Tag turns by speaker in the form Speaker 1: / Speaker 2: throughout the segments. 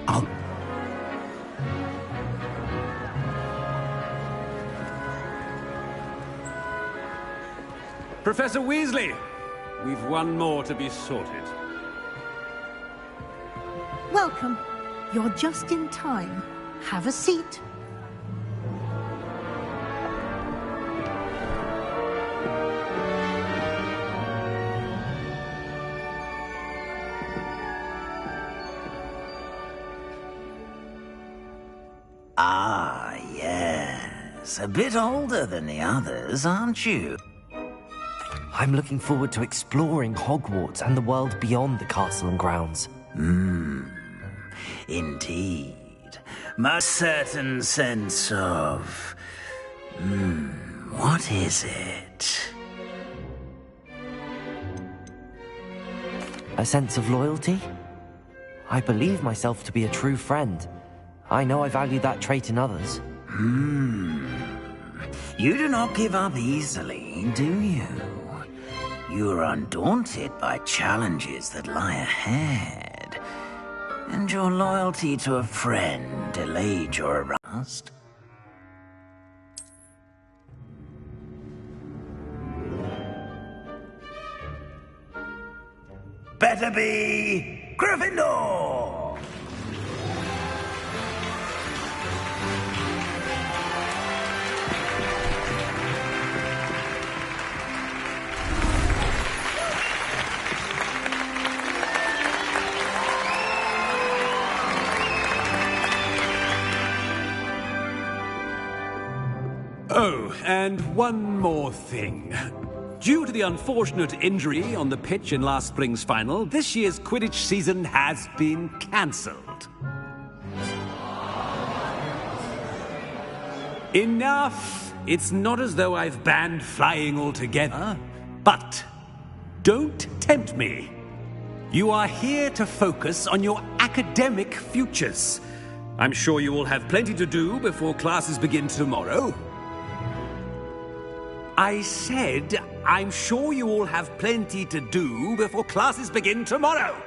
Speaker 1: I'll...
Speaker 2: Professor Weasley, we've one more to be sorted.
Speaker 3: Welcome. You're just in time. Have a seat.
Speaker 4: Ah, yes. A bit older than the others, aren't you?
Speaker 5: I'm looking forward to exploring Hogwarts and the world beyond the castle and grounds.
Speaker 4: Indeed. A certain sense of... what is it?
Speaker 5: A sense of loyalty? I believe myself to be a true friend. I know I value that trait in others.
Speaker 4: You do not give up easily, do you? You are undaunted by challenges that lie ahead. And your loyalty to a friend delayed your arrest. Better be Gryffindor!
Speaker 2: Oh, and one more thing. Due to the unfortunate injury on the pitch in last spring's final, this year's Quidditch season has been cancelled. Enough! It's not as though I've banned flying altogether. But don't tempt me. You are here to focus on your academic futures. I'm sure you will have plenty to do before classes begin tomorrow. I said, I'm sure you all have plenty to do before classes begin tomorrow.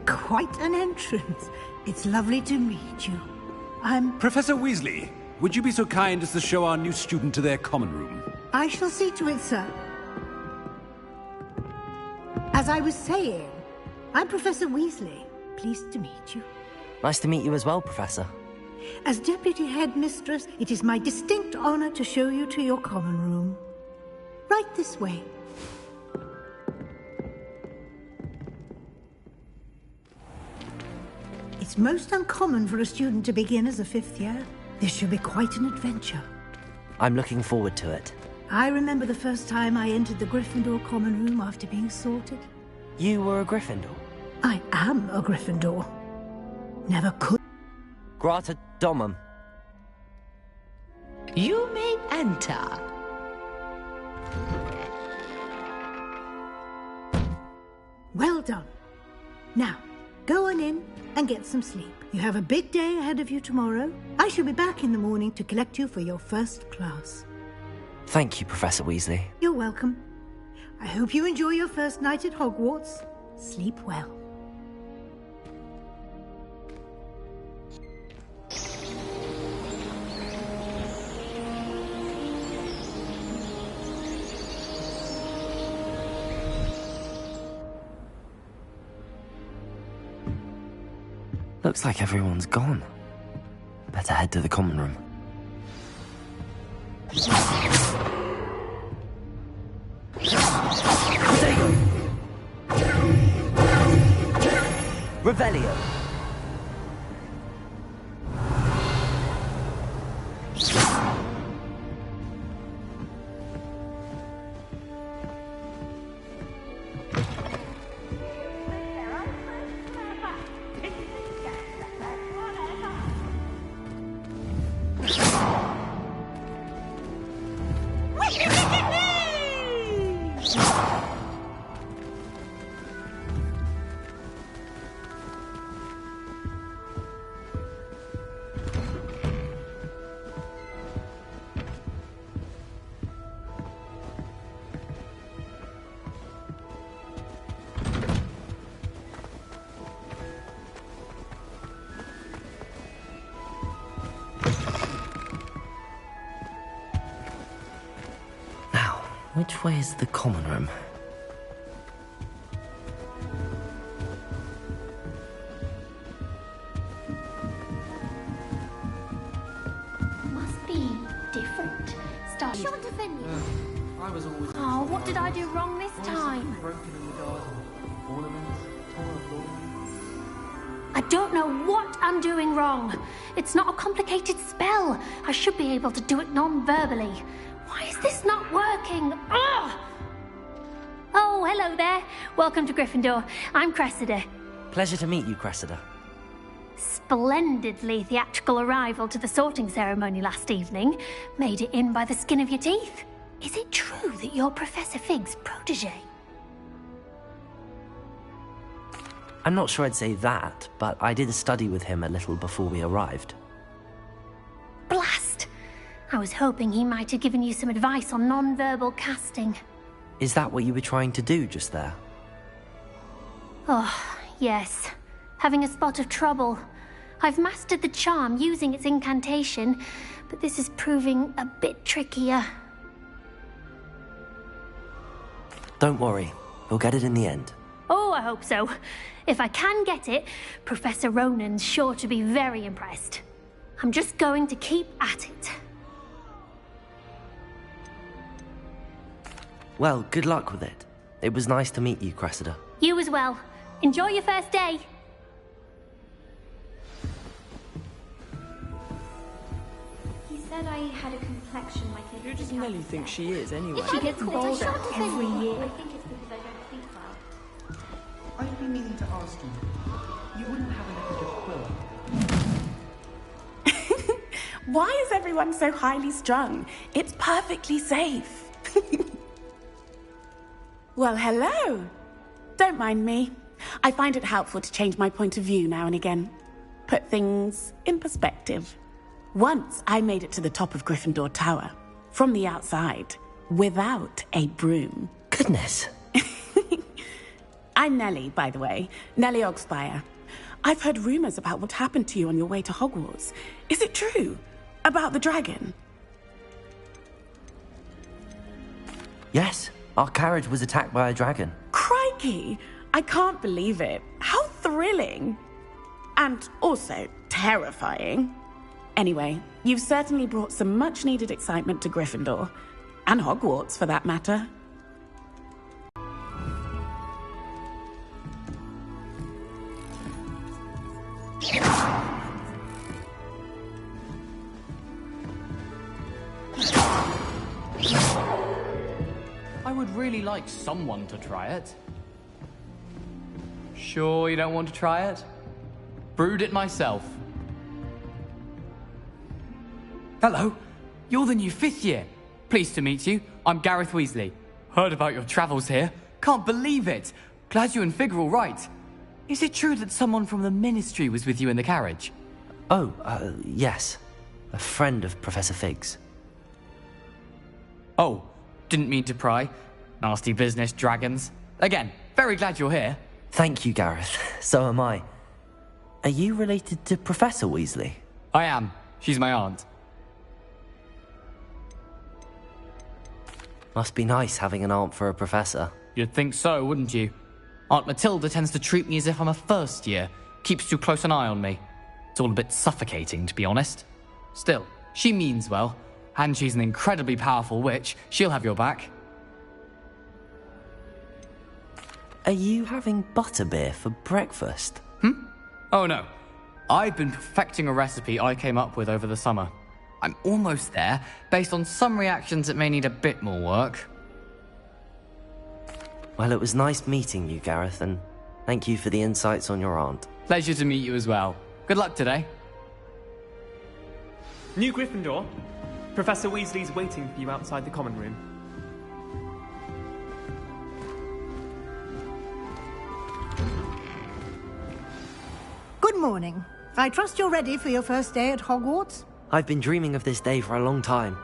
Speaker 3: Quite an entrance. It's lovely to meet you. I'm...
Speaker 2: Professor Weasley, would you be so kind as to show our new student to their common room?
Speaker 3: I shall see to it, sir. As I was saying, I'm Professor Weasley. Pleased to meet you.
Speaker 5: Nice to meet you as well, Professor.
Speaker 3: As Deputy Headmistress, it is my distinct honor to show you to your common room. Right this way. It's most uncommon for a student to begin as a fifth year. This should be quite an adventure.
Speaker 5: I'm looking forward to it.
Speaker 3: I remember the first time I entered the Gryffindor common room after being sorted.
Speaker 5: You were a Gryffindor?
Speaker 3: I am a Gryffindor. Never could.
Speaker 5: Grata Domum.
Speaker 6: You may enter.
Speaker 3: Well done. Now, go on in and get some sleep. You have a big day ahead of you tomorrow. I shall be back in the morning to collect you for your first class.
Speaker 5: Thank you, Professor Weasley.
Speaker 3: You're welcome. I hope you enjoy your first night at Hogwarts. Sleep well.
Speaker 5: Looks like everyone's gone. Better head to the common room. Revelio. Which way is the common room?
Speaker 1: Must be different. Start.
Speaker 6: Sure to venue.
Speaker 7: I was always.
Speaker 1: Oh, what did I do wrong this time?
Speaker 7: Broken in the garden. Ornaments, torn floor.
Speaker 1: I don't know what I'm doing wrong. It's not a complicated spell. I should be able to do it non-verbally. Why is this not working? Ugh! Oh, hello there. Welcome to Gryffindor. I'm Cressida.
Speaker 5: Pleasure to meet you, Cressida.
Speaker 1: Splendidly theatrical arrival to the sorting ceremony last evening. Made it in by the skin of your teeth. Is it true that you're Professor Fig's protege?
Speaker 5: I'm not sure I'd say that, but I did study with him a little before we arrived.
Speaker 1: Blast! I was hoping he might have given you some advice on non-verbal casting.
Speaker 5: Is that what you were trying to do just there?
Speaker 1: Oh, yes. Having a spot of trouble. I've mastered the charm using its incantation, but this is proving a bit trickier.
Speaker 5: Don't worry, we'll get it in the end.
Speaker 1: Oh, I hope so. If I can get it, Professor Ronan's sure to be very impressed. I'm just going to keep at it.
Speaker 5: Well, good luck with it. It was nice to meet you, Cressida.
Speaker 1: You as well. Enjoy your first day.
Speaker 6: He said I had a complexion like a...
Speaker 7: Who does Nelly think she is, anyway?
Speaker 1: She gets bolder every year.
Speaker 6: I think it's because I don't think well.
Speaker 8: I've been meaning to ask you. You wouldn't have an extra quill.
Speaker 9: Why is everyone so highly strung? It's perfectly safe. Well, hello. Don't mind me. I find it helpful to change my point of view now and again. Put things in perspective. Once I made it to the top of Gryffindor Tower, from the outside, without a broom.
Speaker 5: Goodness.
Speaker 9: I'm Nellie, by the way. Nellie Ogspire. I've heard rumors about what happened to you on your way to Hogwarts. Is it true? About the dragon?
Speaker 5: Yes, our carriage was attacked by a dragon.
Speaker 9: Crikey! I can't believe it. How thrilling! And also terrifying. Anyway, you've certainly brought some much-needed excitement to Gryffindor. And Hogwarts, for that matter.
Speaker 7: I would really like someone to try it. Sure you don't want to try it? Brewed it myself. Hello, you're the new 5th year. Pleased to meet you. I'm Gareth Weasley. Heard about your travels here. Can't believe it. Glad you and Fig are all right. Is it true that someone from the Ministry was with you in the carriage?
Speaker 5: Oh, yes. A friend of Professor Fig's.
Speaker 7: Oh, didn't mean to pry. Nasty business, dragons. Again, very glad you're here.
Speaker 5: Thank you, Gareth. So am I. Are you related to Professor Weasley?
Speaker 7: I am. She's my aunt.
Speaker 5: Must be nice having an aunt for a professor.
Speaker 7: You'd think so, wouldn't you? Aunt Matilda tends to treat me as if I'm a first year. Keeps too close an eye on me. It's all a bit suffocating, to be honest. Still, she means well. And she's an incredibly powerful witch. She'll have your back.
Speaker 5: Are you having butterbeer for breakfast?
Speaker 7: Oh no. I've been perfecting a recipe I came up with over the summer. I'm almost there, based on some reactions that may need a bit more work.
Speaker 5: Well, it was nice meeting you, Gareth, and thank you for the insights on your aunt.
Speaker 7: Pleasure to meet you as well. Good luck today.
Speaker 10: New Gryffindor. Professor Weasley's waiting for you outside the common room.
Speaker 3: Good morning. I trust you're ready for your first day at Hogwarts?
Speaker 5: I've been dreaming of this day for a long time.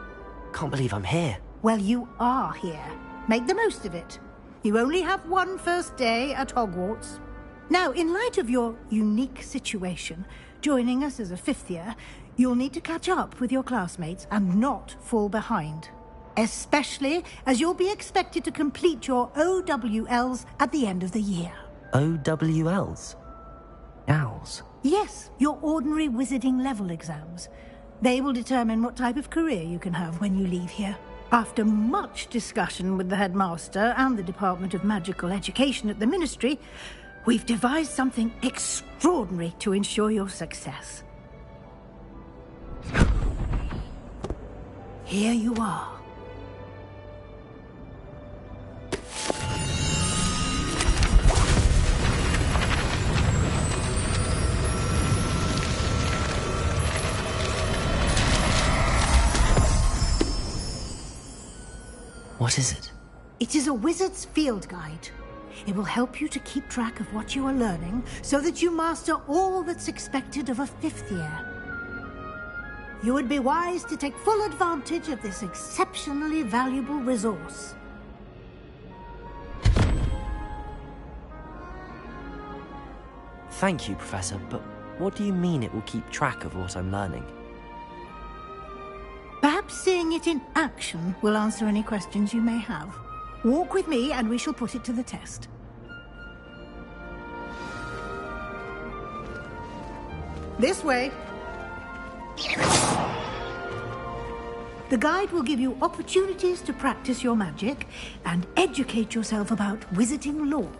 Speaker 5: Can't believe I'm here.
Speaker 3: Well, you are here. Make the most of it. You only have one first day at Hogwarts. Now, in light of your unique situation, joining us as a 5th year, you'll need to catch up with your classmates and not fall behind. especially as you'll be expected to complete your OWLs at the end of the year.
Speaker 5: OWLs? Owls?
Speaker 3: Yes, your ordinary wizarding level exams. They will determine what type of career you can have when you leave here. After much discussion with the headmaster and the Department of Magical Education at the Ministry, we've devised something extraordinary to ensure your success. Here you are.
Speaker 5: What is it?
Speaker 3: It is a wizard's field guide. It will help you to keep track of what you are learning so that you master all that's expected of a 5th year. You would be wise to take full advantage of this exceptionally valuable resource.
Speaker 5: Thank you, Professor, but what do you mean it will keep track of what I'm learning?
Speaker 3: Perhaps seeing it in action will answer any questions you may have. Walk with me and we shall put it to the test. This way. The guide will give you opportunities to practice your magic and educate yourself about wizarding lore.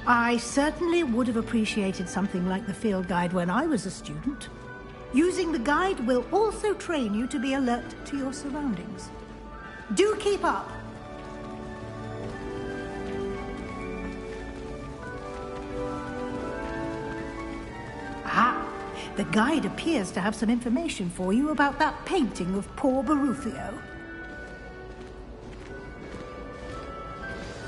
Speaker 3: I certainly would have appreciated something like the field guide when I was a student. Using the guide will also train you to be alert to your surroundings. Do keep up! Ah, the guide appears to have some information for you about that painting of poor Barufio.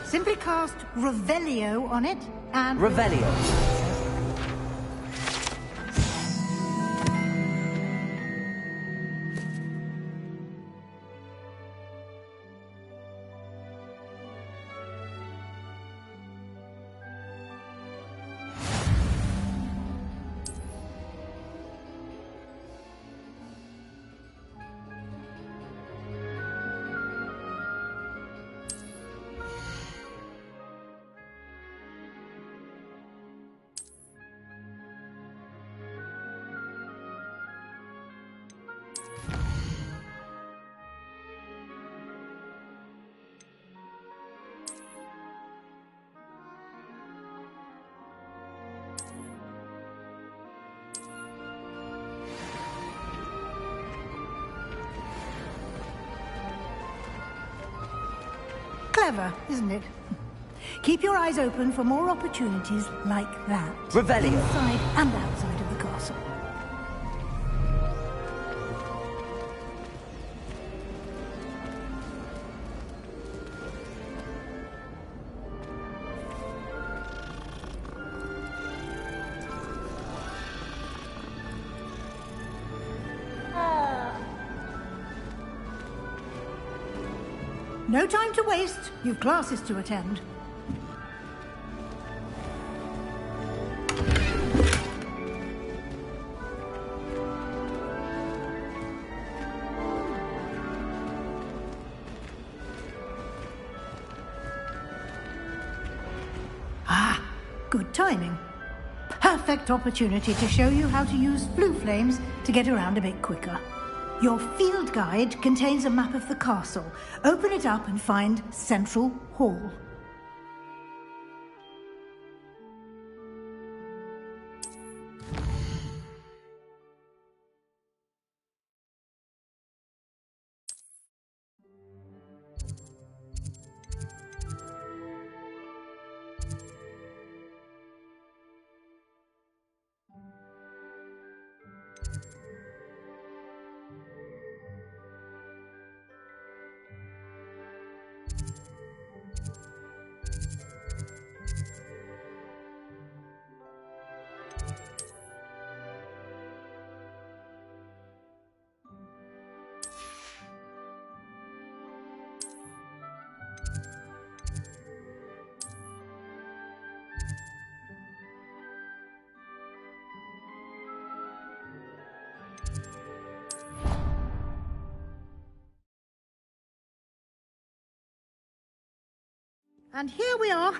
Speaker 3: Simply cast Revelio on it and...
Speaker 5: Revelio.
Speaker 3: Clever, isn't it? Keep your eyes open for more opportunities like that.
Speaker 5: Revelio.
Speaker 3: Inside and outside of the castle. No time to waste. You've classes to attend. Ah, good timing. Perfect opportunity to show you how to use blue flames to get around a bit quicker. Your field guide contains a map of the castle. Open it up and find Central Hall. And here we are.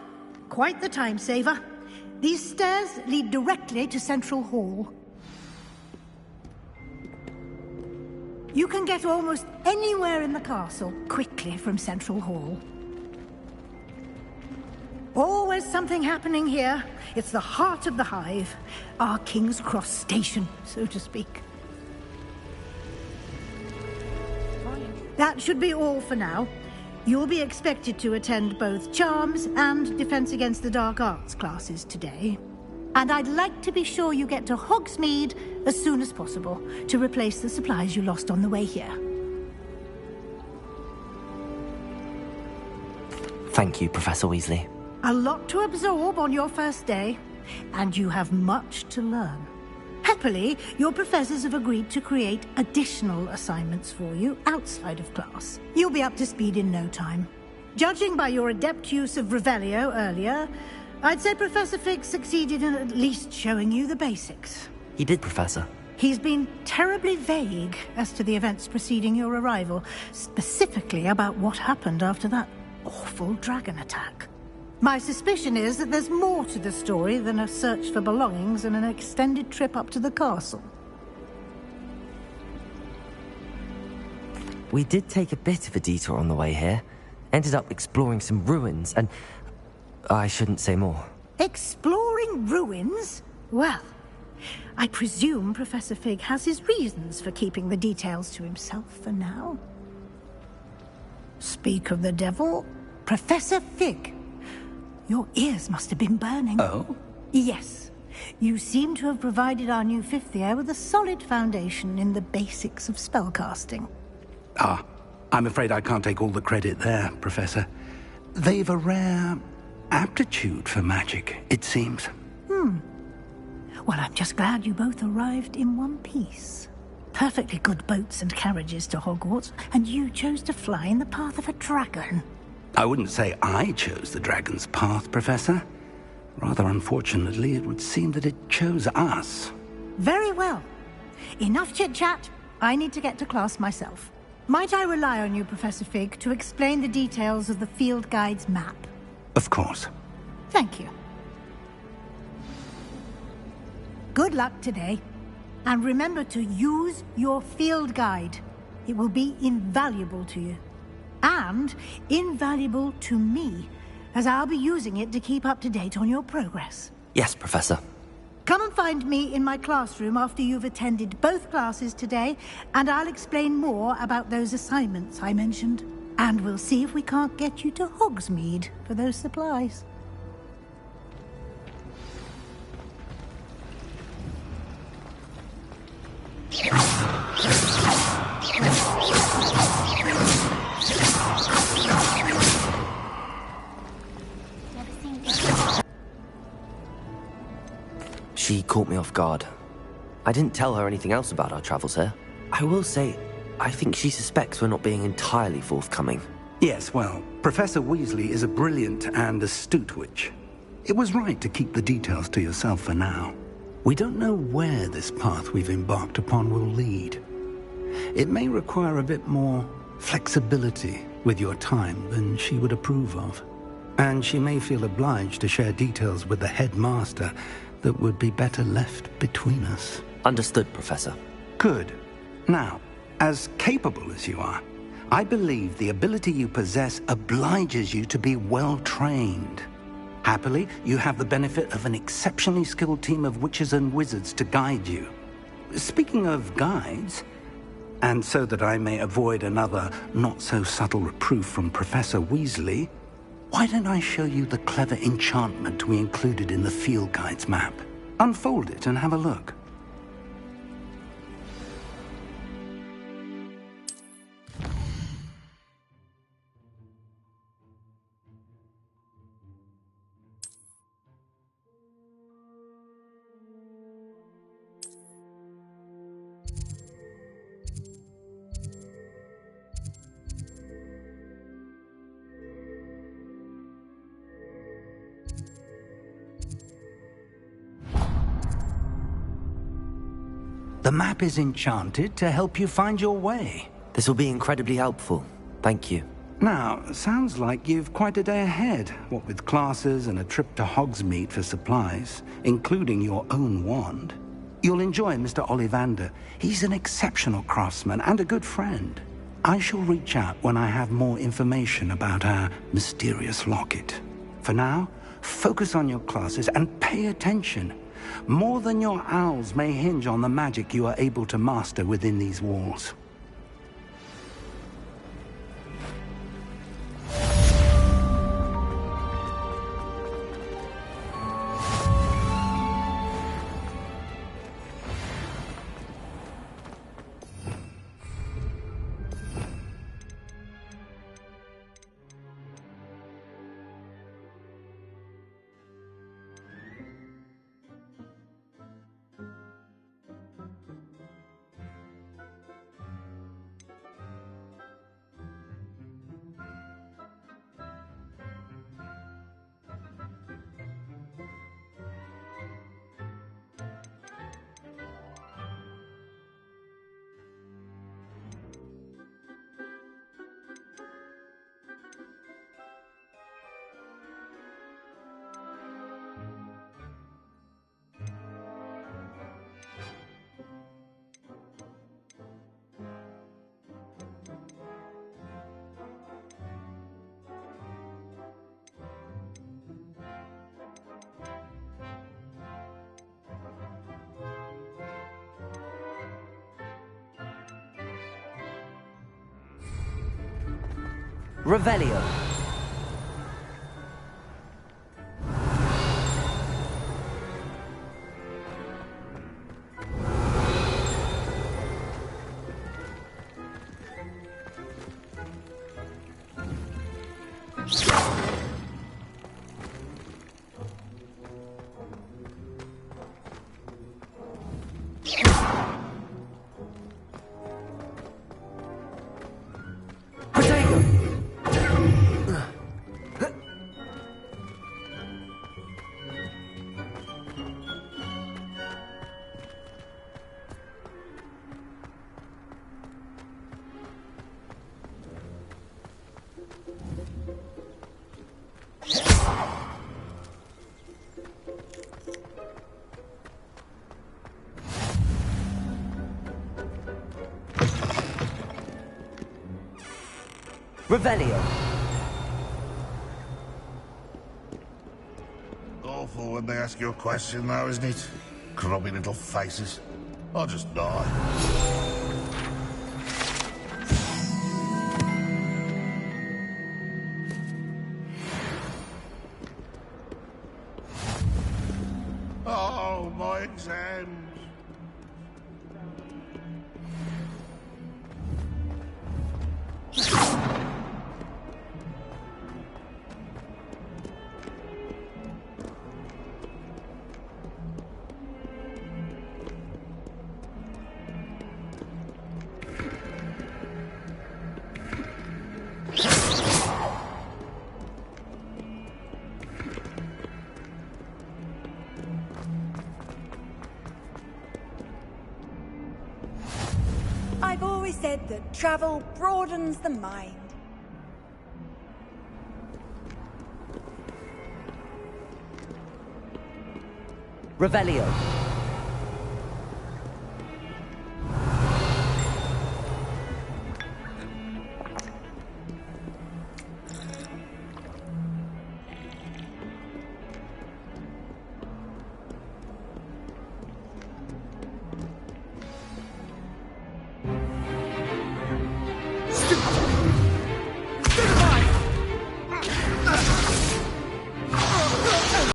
Speaker 3: Quite the time saver. These stairs lead directly to Central Hall. You can get almost anywhere in the castle quickly from Central Hall. Always something happening here. It's the heart of the hive. Our King's Cross station, so to speak. That should be all for now. You'll be expected to attend both Charms and Defense Against the Dark Arts classes today. And I'd like to be sure you get to Hogsmeade as soon as possible to replace the supplies you lost on the way here.
Speaker 5: Thank you, Professor Weasley.
Speaker 3: A lot to absorb on your first day, and you have much to learn. Happily, your professors have agreed to create additional assignments for you outside of class. You'll be up to speed in no time. Judging by your adept use of Revelio earlier, I'd say Professor Fig succeeded in at least showing you the basics.
Speaker 5: He did, Professor.
Speaker 3: He's been terribly vague as to the events preceding your arrival, specifically about what happened after that awful dragon attack. My suspicion is that there's more to the story than a search for belongings and an extended trip up to the castle.
Speaker 5: We did take a bit of a detour on the way here. Ended up exploring some ruins and... I shouldn't say more.
Speaker 3: Exploring ruins? Well, I presume Professor Fig has his reasons for keeping the details to himself for now. Speak of the devil, Professor Fig. Your ears must have been burning.
Speaker 2: Oh?
Speaker 3: Yes. You seem to have provided our new fifth year with a solid foundation in the basics of spellcasting.
Speaker 2: Ah, I'm afraid I can't take all the credit there, Professor. They've a rare aptitude for magic, it seems.
Speaker 3: Well, I'm just glad you both arrived in one piece. Perfectly good boats and carriages to Hogwarts, and you chose to fly in the path of a dragon.
Speaker 2: I wouldn't say I chose the dragon's path, Professor. Rather unfortunately, it would seem that it chose us.
Speaker 3: Very well. Enough chit-chat. I need to get to class myself. Might I rely on you, Professor Fig, to explain the details of the field guide's map?
Speaker 2: Of course.
Speaker 3: Thank you. Good luck today. And remember to use your field guide. It will be invaluable to you. And invaluable to me, as I'll be using it to keep up to date on your progress.
Speaker 5: Yes, Professor.
Speaker 3: Come and find me in my classroom after you've attended both classes today, and I'll explain more about those assignments I mentioned. And we'll see if we can't get you to Hogsmeade for those supplies.
Speaker 5: She caught me off guard. I didn't tell her anything else about our travels here. I will say, I think she suspects we're not being entirely forthcoming.
Speaker 2: Yes, well, Professor Weasley is a brilliant and astute witch. It was right to keep the details to yourself for now. We don't know where this path we've embarked upon will lead. It may require a bit more flexibility with your time than she would approve of. And she may feel obliged to share details with the headmaster that would be better left between us.
Speaker 5: Understood, Professor.
Speaker 2: Good. Now, as capable as you are, I believe the ability you possess obliges you to be well-trained. Happily, you have the benefit of an exceptionally skilled team of witches and wizards to guide you. Speaking of guides, and so that I may avoid another not-so-subtle reproof from Professor Weasley, why don't I show you the clever enchantment we included in the field guide's map? Unfold it and have a look. The map is enchanted to help you find your way.
Speaker 5: This will be incredibly helpful. Thank you.
Speaker 11: Now, sounds like you've quite a day ahead, what with classes and a trip to Hogsmeade for supplies, including your own wand. You'll enjoy Mr. Ollivander. He's an exceptional craftsman and a good friend. I shall reach out when I have more information about our mysterious locket. For now, focus on your classes and pay attention. More than your owls may hinge on the magic you are able to master within these walls.
Speaker 5: Revelio. Revelio.
Speaker 12: Awful when they ask you a question, though, isn't it? Grubby little faces. I'll just die. Oh, my exams.
Speaker 13: I've always said that travel broadens the mind.
Speaker 5: Revelio.